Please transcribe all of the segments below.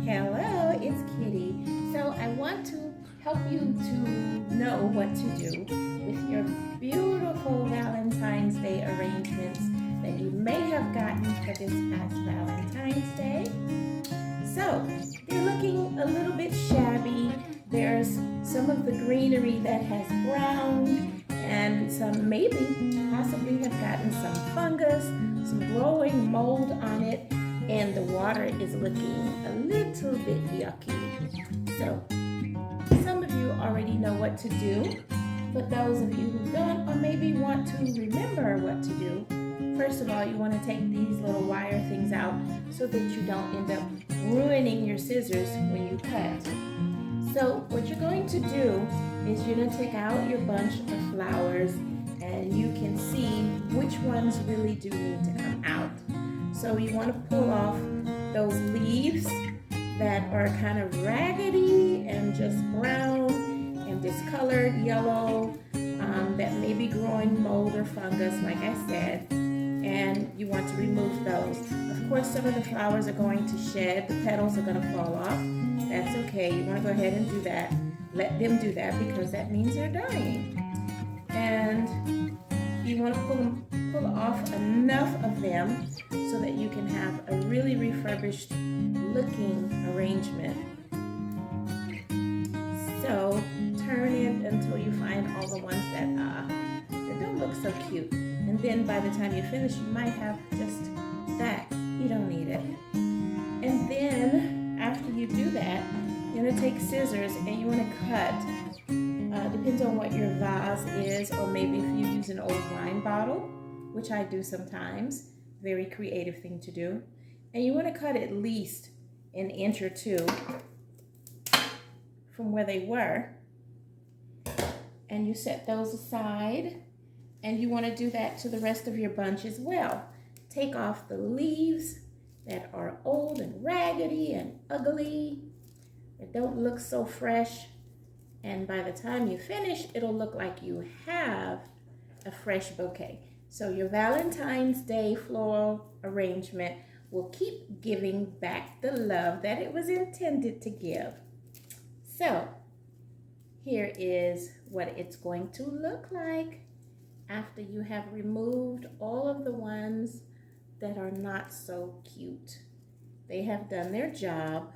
Hello, it's Kitty. So I want to help you to know what to do with your beautiful Valentine's Day arrangements that you may have gotten for this past Valentine's Day. So they're looking a little bit shabby. There's some of the greenery that has browned and some maybe possibly have gotten some fungus, some growing mold on it, and the water is looking a little bit yucky. So some of you already know what to do, but those of you who don't or maybe want to remember what to do, first of all, you want to take these little wire things out so that you don't end up ruining your scissors when you cut. So what you're going to do is you're going to take out your bunch of flowers and you can see which ones really do need to come out. So you want to pull off those leaves that are kind of raggedy and just brown and discolored yellow, that may be growing mold or fungus, like I said, and you want to remove those. Of course, some of the flowers are going to shed, the petals are going to fall off. That's okay. You want to go ahead and do that. Let them do that because that means they're dying. And you want to pull off enough of them so that you can have a really refurbished looking arrangement. So turn it until you find all the ones that don't look so cute. And then by the time you finish, you might have just that. You don't need it. And then after you do that, you're going to take scissors and you want to cut. Depends on what your vase is, or maybe if you use an old wine bottle, which I do sometimes. Very creative thing to do. And you want to cut at least an inch or two from where they were. And you set those aside. And you want to do that to the rest of your bunch as well. Take off the leaves that are old and raggedy and ugly, that don't look so fresh. And by the time you finish, it'll look like you have a fresh bouquet. So your Valentine's Day floral arrangement will keep giving back the love that it was intended to give. So here is what it's going to look like after you have removed all of the ones that are not so cute. They have done their job,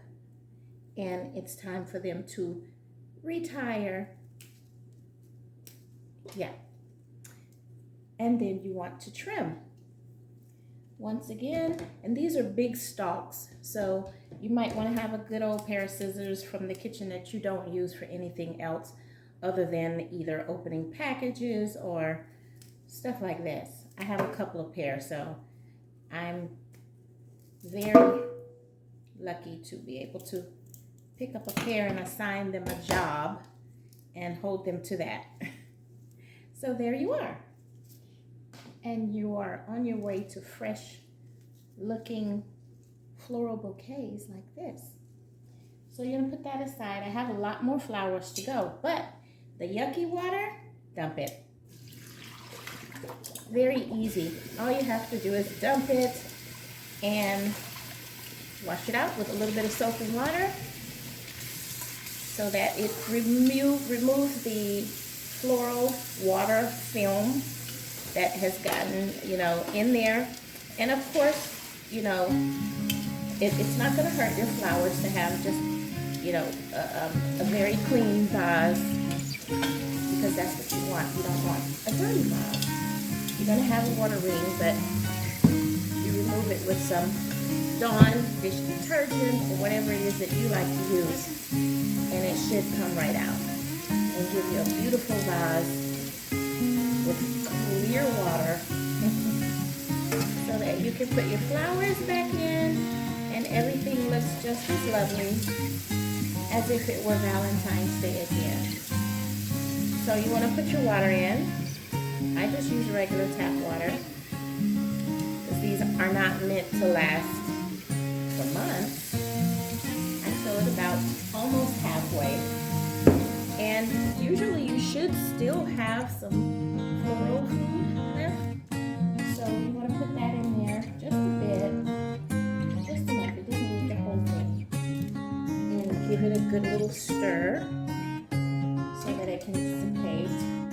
and it's time for them to retire. Yeah. And then you want to trim. Once again, and these are big stalks, so you might want to have a good old pair of scissors from the kitchen that you don't use for anything else other than either opening packages or stuff like this. I have a couple of pairs, so I'm very lucky to be able to pick up a pair and assign them a job and hold them to that. So there you are. And you are on your way to fresh looking floral bouquets like this. So you're gonna put that aside. I have a lot more flowers to go, but the yucky water, dump it. Very easy. All you have to do is dump it and wash it out with a little bit of soap and water so that it removes the floral water film that has gotten, in there. And of course, it's not going to hurt your flowers to have just, a very clean vase, because that's what you want. You don't want a dirty vase. You're going to have a water ring, but you remove it with some Dawn dish detergent or whatever it is that you like to use, and it should come right out and give you a beautiful vase with clear water so that you can put your flowers back in and everything looks just as lovely as if it were Valentine's Day again. So you want to put your water in. I just use regular tap water because these are not meant to last for months. I fill it about almost halfway. And usually you should still have some floral food left. So you want to put that in there just a bit. Just enough. It doesn't need the whole thing. give it a good little stir so that it can dissipate.